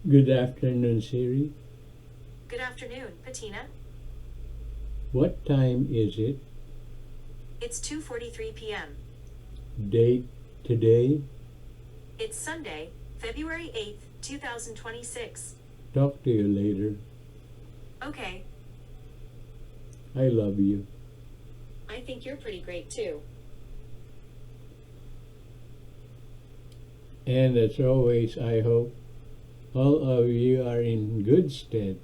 Good afternoon, Siri. Good afternoon, Patina. What time is it? It's 2:43 p.m. Date today? It's Sunday, February 8th, 2026. Talk to you later. Okay, I love you. I think you're pretty great too. And as always, I hope all of you are in good stead,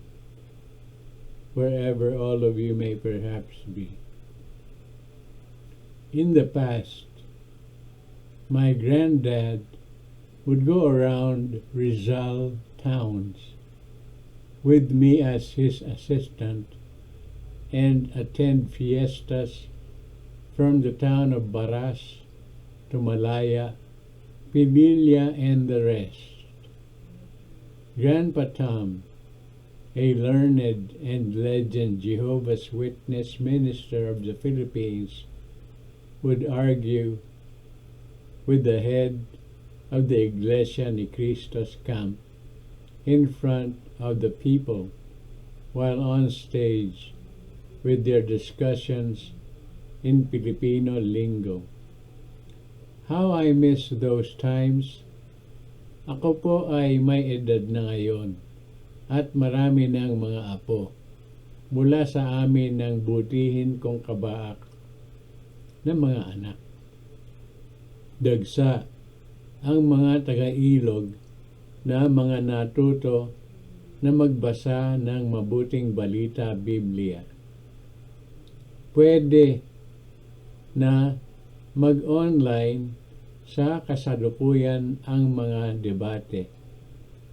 wherever all of you may perhaps be. In the past, my granddad would go around Rizal towns with me as his assistant and attend fiestas from the town of Baras to Malaya, Pibilia, and the rest. Grandpa Tom, a learned and legend Jehovah's Witness minister of the Philippines, would argue with the head of the Iglesia Ni Cristos camp in front of the people while on stage with their discussions in Filipino lingo. How I miss those times. Ako po ay may edad na ngayon at marami ng mga apo mula sa amin ng butihin kong kabaak ng mga anak. Dagsa ang mga taga-ilog na mga natuto na magbasa ng mabuting balita Biblia. Pwede na mag-online sa kasalukuyan ang mga debate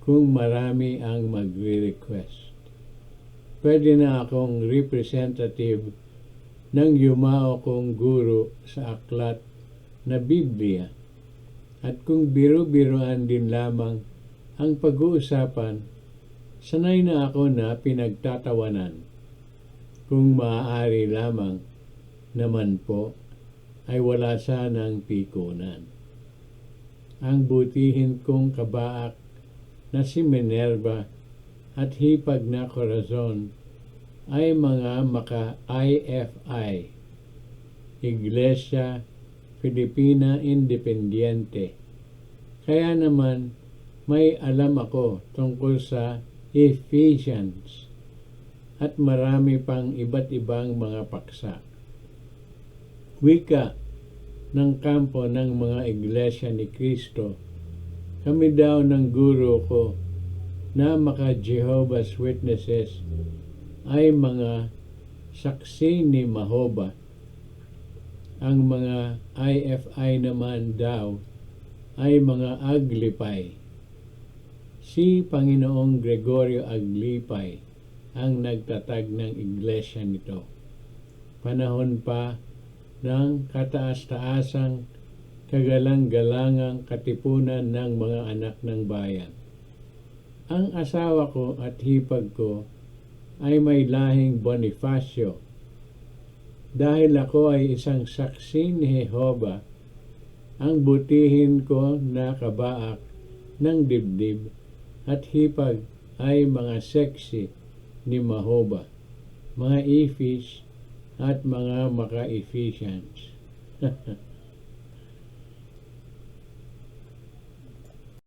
kung marami ang magre-request. Pwede na akong representative ng yumao kong guro sa aklat na Biblia. At kung biro-biroan din lamang ang pag-uusapan, sanay na ako na pinagtatawanan. Kung maaari lamang naman po, ay wala sanang pikunan. Ang butihin kong kabaak na si Minerva at hipag na Corazon ay mga maka-IFI, Iglesia Filipina Independiente. Kaya naman may alam ako tungkol sa Ephesians at marami pang iba't ibang mga paksa. Wika ng kampo ng mga Iglesia ni Cristo, kami daw ng guro ko na maka-Jehovah's Witnesses ay mga saksi ni Mahova. Ang mga IFI naman daw ay mga Aglipay. Si Panginoong Gregorio Aglipay ang nagtatag ng iglesia nito. Panahon pa ng kataas-taasang kagalang-galangang katipunan ng mga anak ng bayan. Ang asawa ko at hipag ko ay may lahing Bonifacio. Dahil ako ay isang saksi ni Jehova, ang butihin ko na kabaak ng dibdib at hipag ay mga seksi ni Mahova, mga Ephes at mga maka-Ephesians.